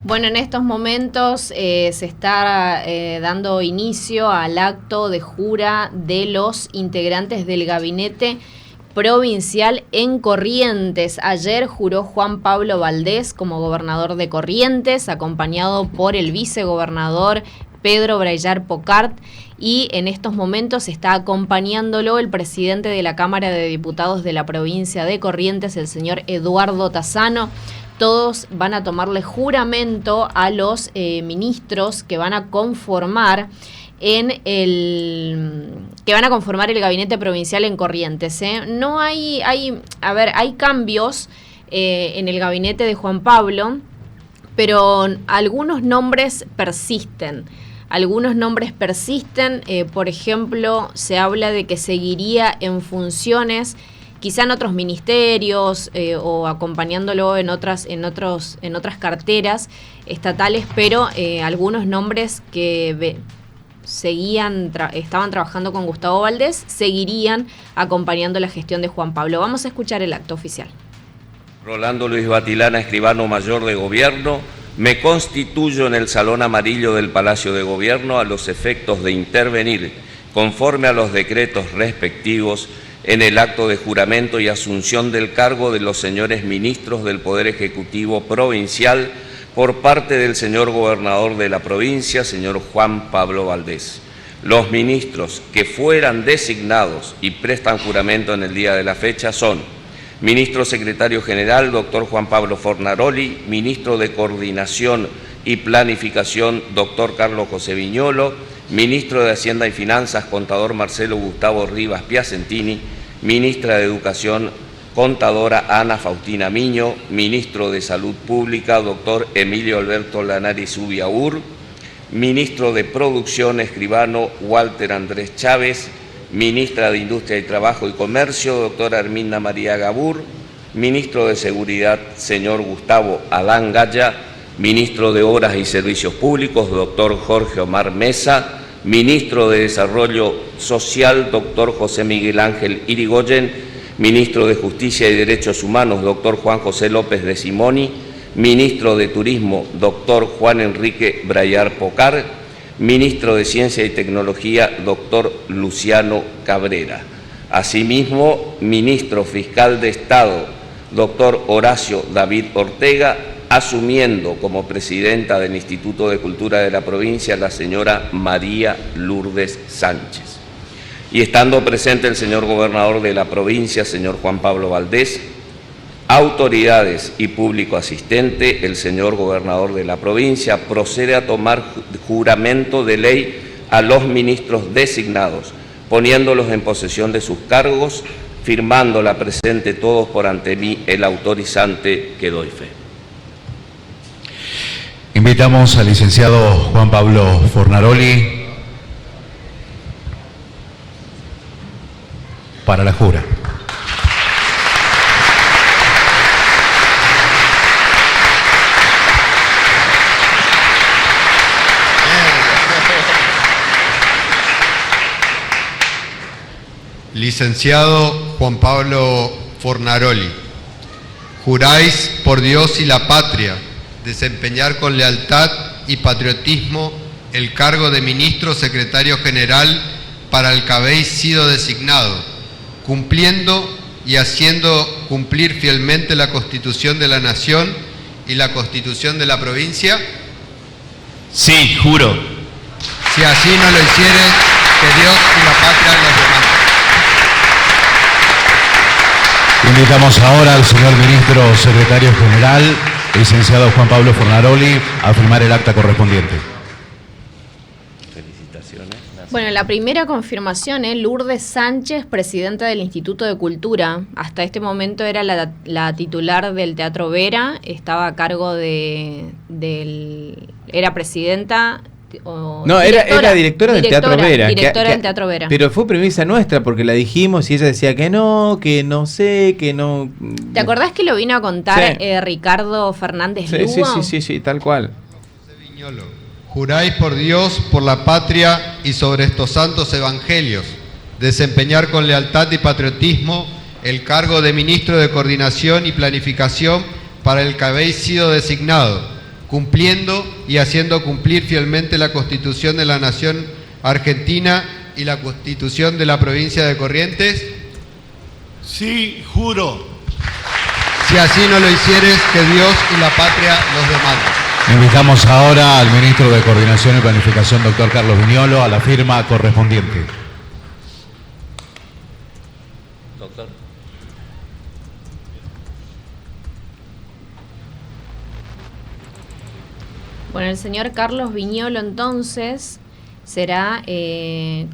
Bueno, en estos momentos se está dando inicio al acto de jura de los integrantes del gabinete provincial en Corrientes. Ayer juró Juan Pablo Valdés como gobernador de Corrientes, acompañado por el vicegobernador Pedro Brayar Pocart, y en estos momentos está acompañándolo el presidente de la Cámara de Diputados de la provincia de Corrientes, el señor Eduardo Tassano. Todos van a tomarle juramento a los ministros que van a conformar el gabinete provincial en Corrientes. No hay cambios en el gabinete de Juan Pablo, pero algunos nombres persisten. Por ejemplo, se habla de que seguiría en funciones, quizá en otros ministerios o acompañándolo en otras carteras estatales, pero algunos nombres que estaban trabajando con Gustavo Valdés seguirían acompañando la gestión de Juan Pablo. Vamos a escuchar el acto oficial. Rolando Luis Batilana, escribano mayor de gobierno, me constituyo en el Salón Amarillo del Palacio de Gobierno a los efectos de intervenir, conforme a los decretos respectivos, en el acto de juramento y asunción del cargo de los señores ministros del Poder Ejecutivo Provincial por parte del señor gobernador de la provincia, señor Juan Pablo Valdés. Los ministros que fueran designados y prestan juramento en el día de la fecha son: ministro secretario general, doctor Juan Pablo Fornaroli; ministro de Coordinación y Planificación, doctor Carlos José Viñolo; ministro de Hacienda y Finanzas, contador Marcelo Gustavo Rivas Piacentini; ministra de Educación, contadora Ana Faustina Miño; ministro de Salud Pública, doctor Emilio Alberto Lanari Subiaur; ministro de Producción, escribano Walter Andrés Chávez; ministra de Industria y Trabajo y Comercio, doctora Herminda María Gabur; ministro de Seguridad, señor Gustavo Adán Gaya; ministro de Obras y Servicios Públicos, doctor Jorge Omar Mesa; ministro de Desarrollo Social, doctor José Miguel Ángel Irigoyen; ministro de Justicia y Derechos Humanos, doctor Juan José López de Simoni; ministro de Turismo, doctor Juan Enrique Brayar Pocart; ministro de Ciencia y Tecnología, doctor Luciano Cabrera. Asimismo, ministro fiscal de Estado, doctor Horacio David Ortega, asumiendo como presidenta del Instituto de Cultura de la provincia la señora María Lourdes Sánchez. Y estando presente el señor gobernador de la provincia, señor Juan Pablo Valdés, autoridades y público asistente, el señor gobernador de la provincia procede a tomar juramento de ley a los ministros designados, poniéndolos en posesión de sus cargos, firmando la presente todos por ante mí el autorizante que doy fe. Invitamos al licenciado Juan Pablo Fornaroli para la jura. Licenciado Juan Pablo Fornaroli, juráis por Dios y la patria desempeñar con lealtad y patriotismo el cargo de ministro secretario general para el que habéis sido designado, cumpliendo y haciendo cumplir fielmente la Constitución de la Nación y la Constitución de la provincia? Sí, juro. Si así no lo hicieres, que Dios y la patria los demandan. Invitamos ahora al señor ministro secretario general, licenciado Juan Pablo Fornaroli, a firmar el acta correspondiente. Felicitaciones. Bueno, la primera confirmación, Lourdes Sánchez, presidenta del Instituto de Cultura. Hasta este momento era la titular del Teatro Vera, estaba a cargo era presidenta... Era directora del Teatro Vera. Directora del Teatro Vera. Pero fue premisa nuestra porque la dijimos y ella decía que no sé, que no. ¿Te acordás que lo vino a contar Ricardo Fernández Lugo? Sí, tal cual. José Viñolo, juráis por Dios, por la patria y sobre estos santos evangelios, desempeñar con lealtad y patriotismo el cargo de ministro de Coordinación y Planificación para el que habéis sido designado, cumpliendo y haciendo cumplir fielmente la Constitución de la Nación Argentina y la Constitución de la Provincia de Corrientes. Sí, juro. Si así no lo hicieres, que Dios y la patria los demanden. Invitamos ahora al ministro de Coordinación y Planificación, doctor Carlos Viñolo, a la firma correspondiente. Doctor. Bueno, el señor Carlos Viñolo entonces será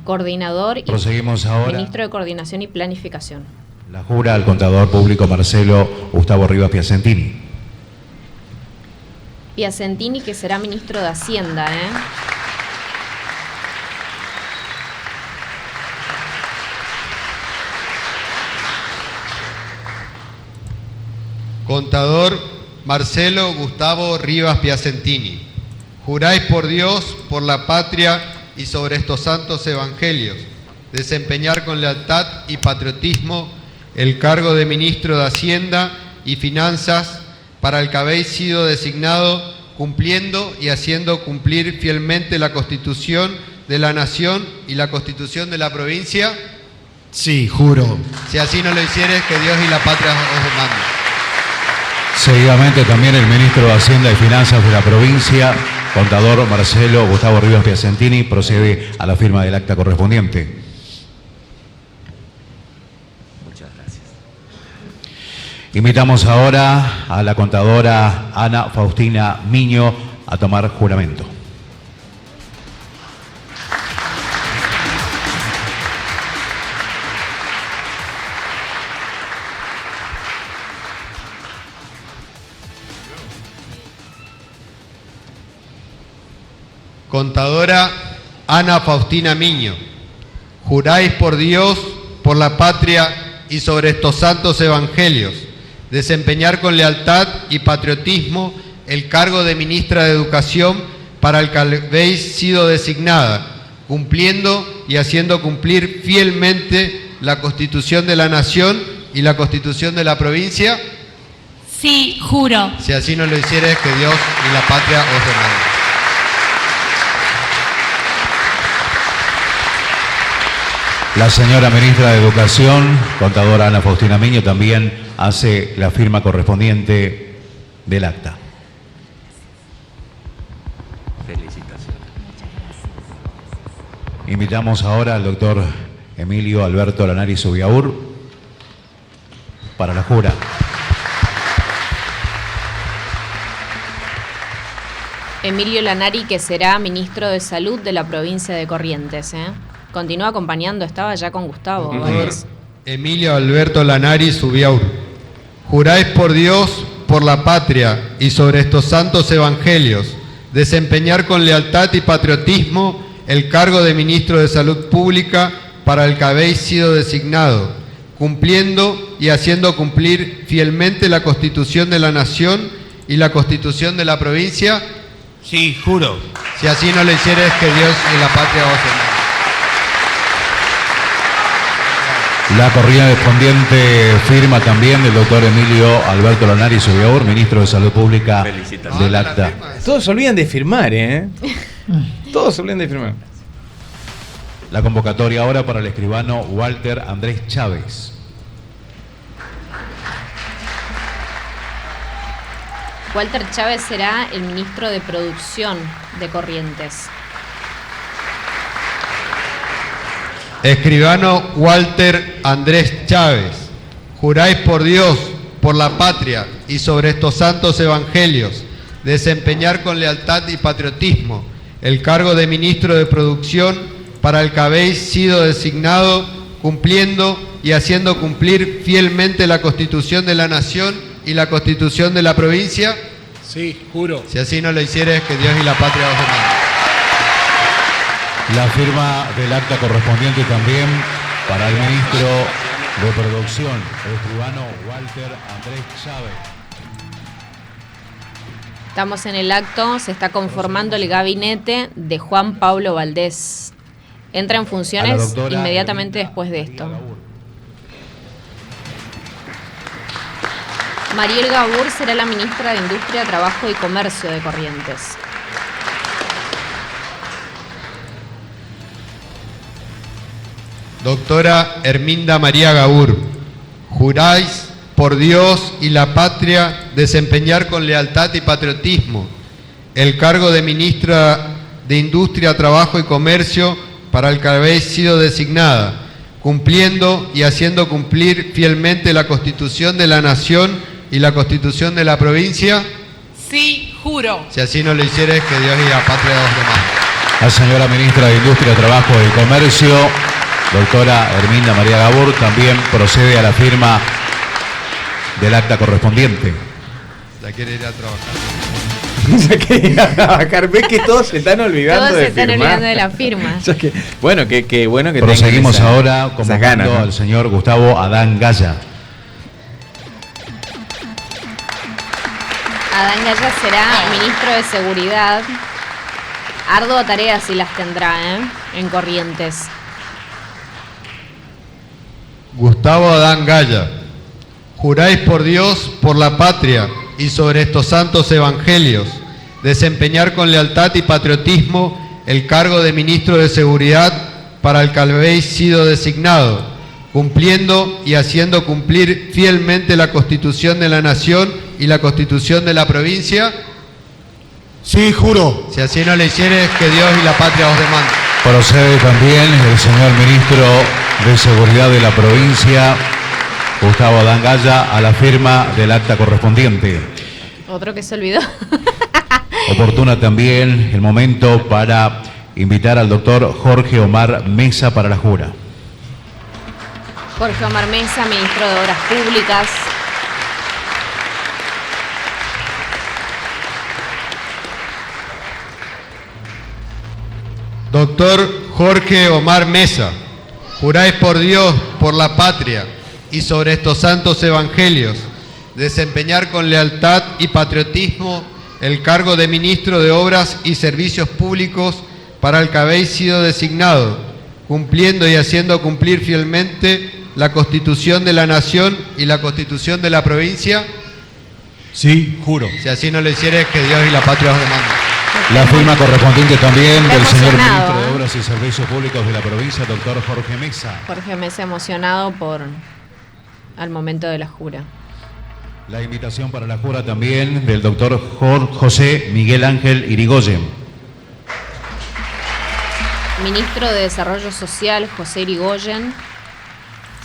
coordinador y Proseguimos ahora. ministro de Coordinación y Planificación. La jura al contador público Marcelo Gustavo Rivas Piacentini. Piacentini, que será ministro de Hacienda, Contador Marcelo Gustavo Rivas Piacentini, juráis por Dios, por la patria y sobre estos santos evangelios, desempeñar con lealtad y patriotismo el cargo de ministro de Hacienda y Finanzas para el que habéis sido designado, cumpliendo y haciendo cumplir fielmente la Constitución de la Nación y la Constitución de la provincia. Sí, juro. Si así no lo hicieres, que Dios y la patria os demanden. Seguidamente también el ministro de Hacienda y Finanzas de la provincia, contador Marcelo Gustavo Rivas Piacentini, procede a la firma del acta correspondiente. Muchas gracias. Invitamos ahora a la contadora Ana Faustina Miño a tomar juramento. Contadora Ana Faustina Miño, juráis por Dios, por la patria y sobre estos santos evangelios, desempeñar con lealtad y patriotismo el cargo de ministra de Educación para el que habéis sido designada, cumpliendo y haciendo cumplir fielmente la Constitución de la Nación y la Constitución de la provincia. Sí, juro. Si así no lo hicieres, que Dios y la patria os demanden. La señora ministra de Educación, contadora Ana Faustina Miño, también hace la firma correspondiente del acta. Felicitaciones. Invitamos ahora al doctor Emilio Alberto Lanari Subiaur para la jura. Emilio Lanari, que será ministro de Salud de la provincia de Corrientes. Continúa acompañando, estaba ya con Gustavo. Emilio Alberto Lanari Subiaur, juráis por Dios, por la patria y sobre estos santos evangelios, desempeñar con lealtad y patriotismo el cargo de ministro de Salud Pública para el que habéis sido designado, cumpliendo y haciendo cumplir fielmente la Constitución de la Nación y la Constitución de la provincia. Sí, juro. Si así no lo hicieres, que Dios y la patria os demanden. La correspondiente firma también del doctor Emilio Alberto Lanari Subiaur, ministro de Salud Pública del acta. Todos se olvidan de firmar, ¿eh? Todos se olvidan de firmar. La convocatoria ahora para el escribano Walter Andrés Chávez. Walter Chávez será el ministro de Producción de Corrientes. Escribano Walter Andrés Chávez, juráis por Dios, por la patria y sobre estos santos evangelios, desempeñar con lealtad y patriotismo el cargo de ministro de Producción para el que habéis sido designado, cumpliendo y haciendo cumplir fielmente la Constitución de la Nación y la Constitución de la provincia. Sí, juro. Si así no lo hicieres, que Dios y la patria os demanden. La firma del acta correspondiente también para el ministro de Producción, el escribano Walter Andrés Chávez. Estamos en el acto, se está conformando el gabinete de Juan Pablo Valdés. Entra en funciones inmediatamente después de esto. Mariel Gabur será la ministra de Industria, Trabajo y Comercio de Corrientes. Doctora Herminda María Gabur, juráis por Dios y la patria desempeñar con lealtad y patriotismo el cargo de ministra de Industria, Trabajo y Comercio para el que habéis sido designada, cumpliendo y haciendo cumplir fielmente la Constitución de la Nación y la Constitución de la provincia. Sí, juro. Si así no lo hicieres, que Dios y la patria os demanden. La señora ministra de Industria, Trabajo y Comercio, doctora Herminda María Gabur, también procede a la firma del acta correspondiente. Ya quiere ir a trabajar. Ya quería trabajar. Ves que todos se están olvidando Todos de se están firmar. olvidando de la firma. Ya que, bueno, que bueno que Proseguimos tengan ahora esas convocando ganas, ¿no? al señor Gustavo Adán Gaya. Adán Gaya será ministro de Seguridad. Ardua tarea sí las tendrá, en Corrientes. Gustavo Adán Gaya, juráis por Dios, por la patria y sobre estos santos evangelios, desempeñar con lealtad y patriotismo el cargo de ministro de Seguridad para el que habéis sido designado, cumpliendo y haciendo cumplir fielmente la Constitución de la Nación y la Constitución de la provincia. Sí, juro. Si así no le hicieres, que Dios y la patria os demanden. Procede también el señor ministro de Seguridad de la provincia, Gustavo Adán Gaya, a la firma del acta correspondiente. Otro que se olvidó. Oportuna también el momento para invitar al doctor Jorge Omar Mesa para la jura. Jorge Omar Mesa, ministro de Obras Públicas. Doctor Jorge Omar Mesa, juráis por Dios, por la patria y sobre estos santos evangelios, desempeñar con lealtad y patriotismo el cargo de ministro de Obras y Servicios Públicos para el que habéis sido designado, cumpliendo y haciendo cumplir fielmente la Constitución de la Nación y la Constitución de la provincia. Sí, juro. Si así no lo hicieres, que Dios y la patria os demanden. La firma correspondiente también Está del señor emocionado, ministro de Obras y Servicios Públicos de la provincia, doctor Jorge Mesa. Jorge Mesa emocionado al momento de la jura. La invitación para la jura también del doctor José Miguel Ángel Irigoyen. Ministro de Desarrollo Social, José Irigoyen,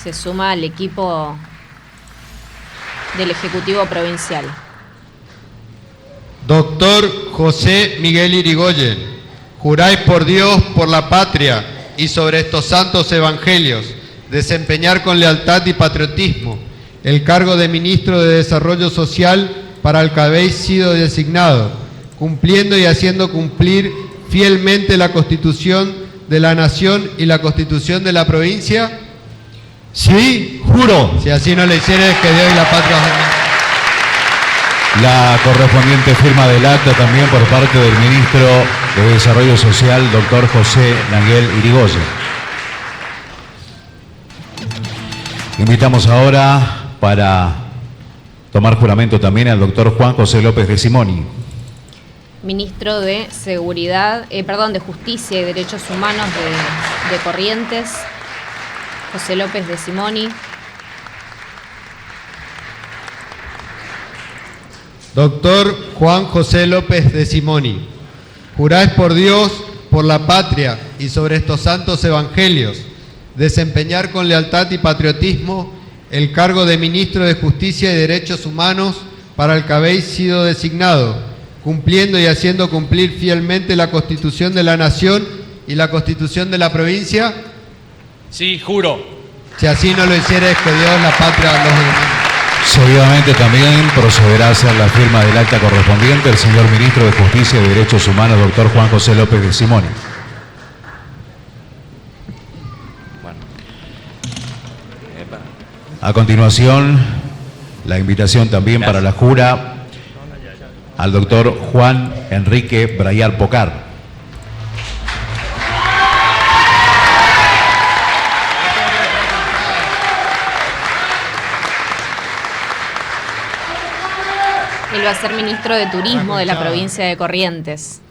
se suma al equipo del Ejecutivo Provincial. Doctor José Miguel Irigoyen, juráis por Dios, por la patria y sobre estos santos evangelios, desempeñar con lealtad y patriotismo el cargo de ministro de Desarrollo Social para el que habéis sido designado, cumpliendo y haciendo cumplir fielmente la Constitución de la Nación y la Constitución de la provincia. Sí, juro. Si así no lo hicieres, que Dios y la patria os demanden. La correspondiente firma del acta también por parte del ministro de Desarrollo Social, doctor José Miguel Irigoyen. Invitamos ahora para tomar juramento también al doctor Juan José López de Simoni. Ministro de de Justicia y Derechos Humanos de Corrientes, José López de Simoni. Doctor Juan José López de Simoni, juráis por Dios, por la patria y sobre estos santos evangelios, desempeñar con lealtad y patriotismo el cargo de ministro de Justicia y Derechos Humanos para el que habéis sido designado, cumpliendo y haciendo cumplir fielmente la Constitución de la Nación y la Constitución de la provincia. Sí, juro. Si así no lo hicieres, que Dios, la patria, los demande. Seguidamente también procederá a hacer la firma del acta correspondiente el señor ministro de Justicia y Derechos Humanos, doctor Juan José López de Simoni. A continuación, la invitación también para la jura al doctor Juan Enrique Brayar Pocar. Él va a ser ministro de Turismo de la provincia de Corrientes.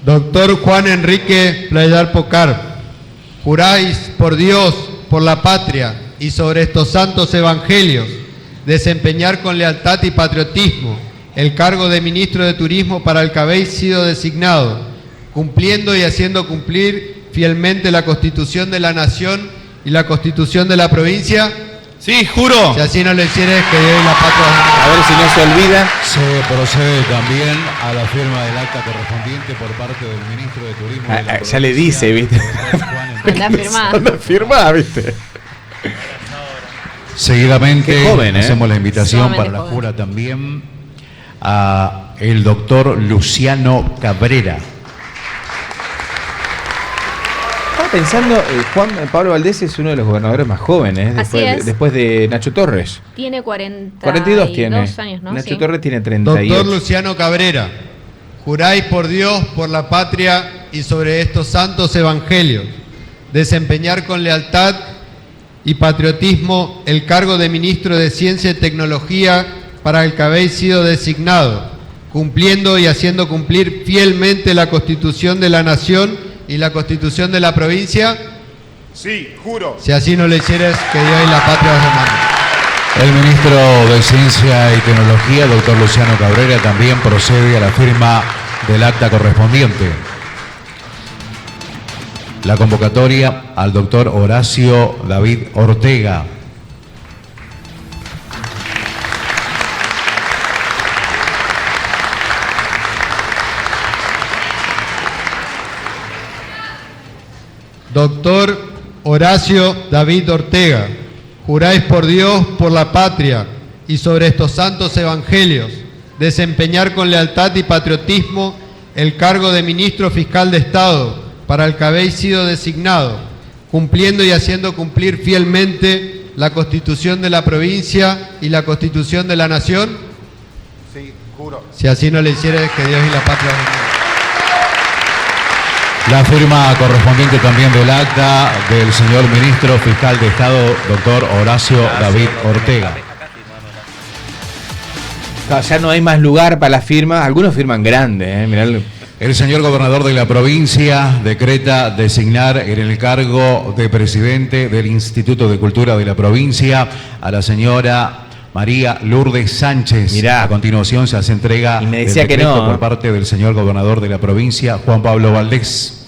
Doctor Juan Enrique Playar Pocar, juráis por Dios, por la patria y sobre estos santos evangelios, desempeñar con lealtad y patriotismo el cargo de ministro de Turismo para el que habéis sido designado, cumpliendo y haciendo cumplir fielmente la Constitución de la Nación y la Constitución de la provincia. Sí, juro. Si así no lo hicieres, que Dios y la patria. A ver si no se olvida. Se procede también a la firma del acta correspondiente por parte del ministro de Turismo. De la Ya le dice, ¿viste? Anda firmada. Anda firmada, ¿viste? Seguidamente Qué joven, hacemos la invitación Sumamente para la joven. jura también a el doctor Luciano Cabrera. Estaba pensando, Juan Pablo Valdés es uno de los gobernadores más jóvenes, Así es. después de Nacho Torres. Tiene 42 42 tiene. años, ¿no? Nacho Sí. Torres tiene 38. Doctor Luciano Cabrera, juráis por Dios, por la patria y sobre estos santos evangelios, desempeñar con lealtad y patriotismo el cargo de ministro de Ciencia y Tecnología para el que habéis sido designado, cumpliendo y haciendo cumplir fielmente la Constitución de la Nación y la Constitución de la provincia. Sí, juro. Si así no lo hicieres, que Dios y la patria os demanden. El ministro de Ciencia y Tecnología, doctor Luciano Cabrera, también procede a la firma del acta correspondiente. La convocatoria al doctor Horacio David Ortega. Doctor Horacio David Ortega, juráis por Dios, por la patria y sobre estos santos evangelios, desempeñar con lealtad y patriotismo el cargo de ministro fiscal de Estado para el que habéis sido designado, cumpliendo y haciendo cumplir fielmente la Constitución de la provincia y la Constitución de la Nación. Sí, juro. Si así no le hicieres, que Dios y la patria os bendigan. La firma correspondiente también del acta del señor ministro fiscal de Estado, doctor Horacio David Ortega. Ya no hay más lugar para la firma. Algunos firman grande, mirá. El señor gobernador de la provincia decreta designar en el cargo de presidente del Instituto de Cultura de la provincia a la señora María Lourdes Sánchez. Mirá. A continuación se hace entrega Y me del decía que decreto no, por ¿eh? parte del señor gobernador de la provincia, Juan Pablo Valdés.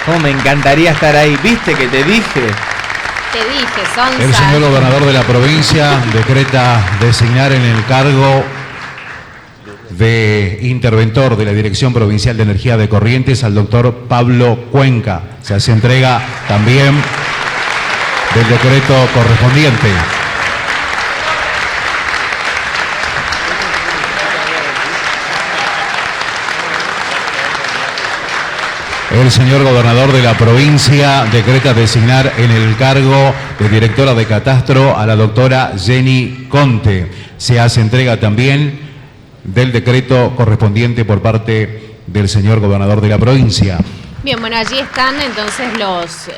Cómo me encantaría estar ahí. ¿Viste que te dije? Te dije, son El señor gobernador de la provincia decreta designar en el cargo de interventor de la Dirección Provincial de Energía de Corrientes al doctor Pablo Cuenca. Se hace entrega también del decreto correspondiente. El señor gobernador de la provincia decreta designar en el cargo de directora de catastro a la doctora Jenny Conte. Se hace entrega también del decreto correspondiente por parte del señor gobernador de la provincia. Bien, bueno, allí están entonces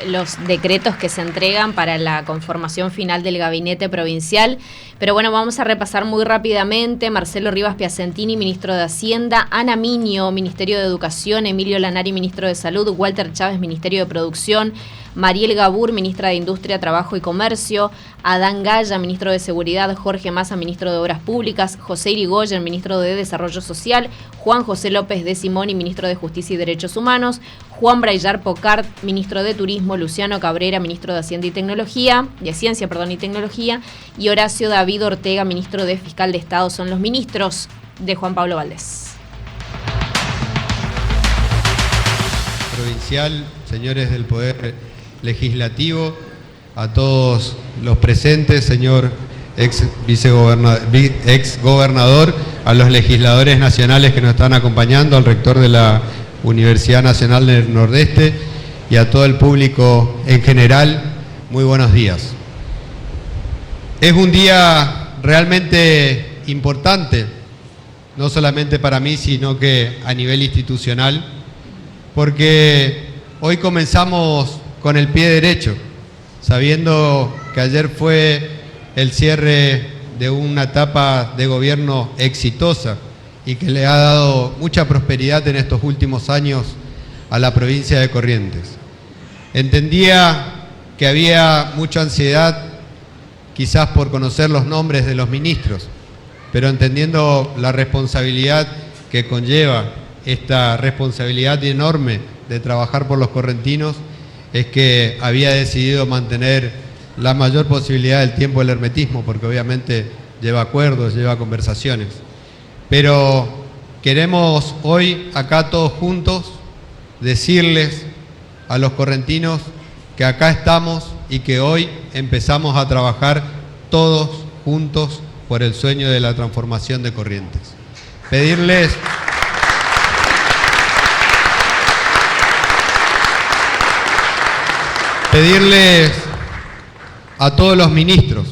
los decretos que se entregan para la conformación final del gabinete provincial. Pero bueno, vamos a repasar muy rápidamente. Marcelo Rivas Piacentini, ministro de Hacienda. Ana Miño, Ministerio de Educación. Emilio Lanari, ministro de Salud. Walter Chávez, Ministerio de Producción. Mariel Gabur, ministra de Industria, Trabajo y Comercio. Adán Gaya, ministro de Seguridad. Jorge Massa, ministro de Obras Públicas. José Irigoyen, ministro de Desarrollo Social. Juan José López de Simoni, ministro de Justicia y Derechos Humanos. Juan Braillar Pocart, ministro de Turismo. Luciano Cabrera, ministro de Hacienda y Tecnología, de Ciencia, y Tecnología. Y Horacio David Ortega, ministro de Fiscal de Estado. Son los ministros de Juan Pablo Valdés. Provincial, señores del Poder Legislativo, a todos los presentes, señor ex gobernador, a los legisladores nacionales que nos están acompañando, al rector de la Universidad Nacional del Nordeste y a todo el público en general, muy buenos días. Es un día realmente importante, no solamente para mí, sino que a nivel institucional, porque hoy comenzamos con el pie derecho, sabiendo que ayer fue el cierre de una etapa de gobierno exitosa y que le ha dado mucha prosperidad en estos últimos años a la provincia de Corrientes. Entendía que había mucha ansiedad, quizás por conocer los nombres de los ministros, pero entendiendo la responsabilidad que conlleva, esta responsabilidad enorme de trabajar por los correntinos, es que había decidido mantener la mayor posibilidad del tiempo del hermetismo, porque obviamente lleva acuerdos, lleva conversaciones. Pero queremos hoy, acá todos juntos, decirles a los correntinos que acá estamos y que hoy empezamos a trabajar todos juntos por el sueño de la transformación de Corrientes. Pedirles a todos los ministros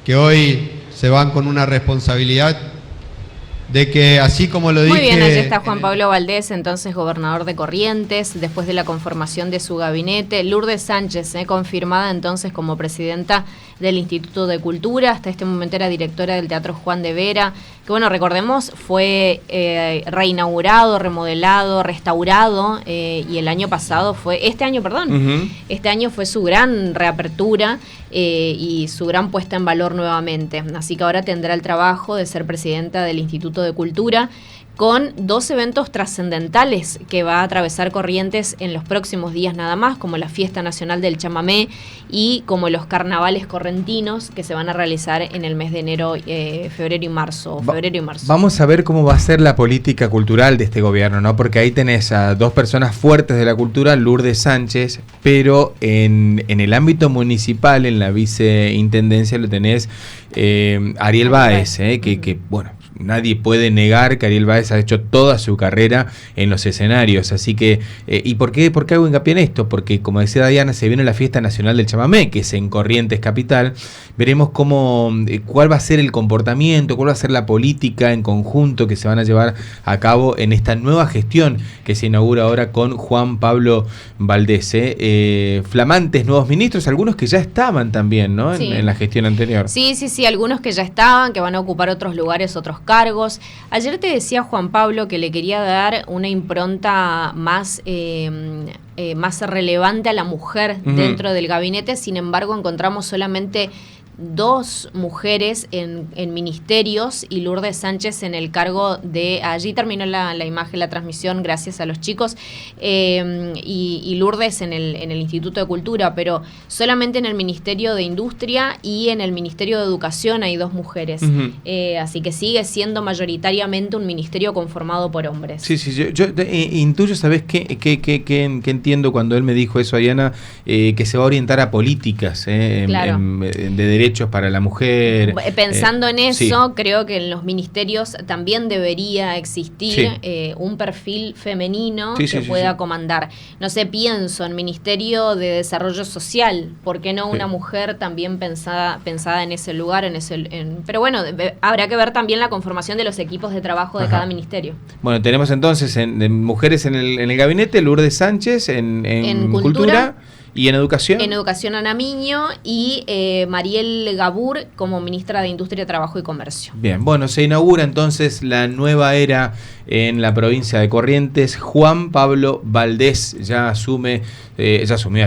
que hoy se van con una responsabilidad de que, así como lo dije... Muy bien, allí está Juan Pablo Valdés, entonces gobernador de Corrientes, después de la conformación de su gabinete. Lourdes Sánchez, confirmada entonces como presidenta del Instituto de Cultura, hasta este momento era directora del Teatro Juan de Vera, que bueno, recordemos, fue reinaugurado, remodelado, restaurado, y el año pasado fue, este año fue su gran reapertura y su gran puesta en valor nuevamente. Así que ahora tendrá el trabajo de ser presidenta del Instituto de Cultura, con 2 eventos trascendentales que va a atravesar Corrientes en los próximos días nada más, como la Fiesta Nacional del Chamamé y como los carnavales correntinos que se van a realizar en el mes de enero, febrero y marzo. Vamos a ver cómo va a ser la política cultural de este gobierno, ¿no? Porque ahí tenés a 2 personas fuertes de la cultura, Lourdes Sánchez, pero en el ámbito municipal, en la viceintendencia, lo tenés Ariel Báez, que bueno, nadie puede negar que Ariel Báez ha hecho toda su carrera en los escenarios, así que ¿y por qué hago hincapié en esto? Porque, como decía Diana, se viene la Fiesta Nacional del Chamamé, que es en Corrientes capital. Veremos cuál va a ser el comportamiento, cuál va a ser la política en conjunto que se van a llevar a cabo en esta nueva gestión que se inaugura ahora con Juan Pablo Valdés. Flamantes nuevos ministros, algunos que ya estaban también, ¿no? Sí. En la gestión anterior. Sí, algunos que ya estaban, que van a ocupar otros lugares, otros cargos. Ayer te decía Juan Pablo que le quería dar una impronta más relevante a la mujer dentro del gabinete. Sin embargo, encontramos solamente 2 mujeres en ministerios y Lourdes Sánchez en el cargo de... Allí terminó la imagen, la transmisión, gracias a los chicos, y Lourdes en el Instituto de Cultura, pero solamente en el Ministerio de Industria y en el Ministerio de Educación hay 2 mujeres. Así que sigue siendo mayoritariamente un ministerio conformado por hombres. Sí, yo intuyo, ¿sabés qué entiendo cuando él me dijo eso, Diana? Que se va a orientar a políticas Claro. de derechos para la mujer. Pensando en eso, sí. Creo que en los ministerios también debería existir un perfil femenino que pueda comandar. No sé, pienso en Ministerio de Desarrollo Social, ¿por qué no una mujer también pensada en ese lugar? Pero bueno, habrá que ver también la conformación de los equipos de trabajo de cada ministerio. Bueno, tenemos entonces mujeres en el gabinete, Lourdes Sánchez en Cultura. ¿Y en educación? En educación, Ana Miño y Mariel Gabur como ministra de Industria, Trabajo y Comercio. Bien, bueno, se inaugura entonces la nueva era en la provincia de Corrientes. Juan Pablo Valdés ya asumió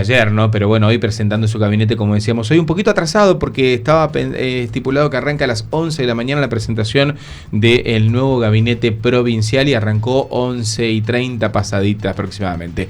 ayer, ¿no? Pero bueno, hoy presentando su gabinete, como decíamos, hoy un poquito atrasado porque estaba estipulado que arranca a las 11 de la mañana la presentación del nuevo gabinete provincial y arrancó 11:30 pasaditas aproximadamente.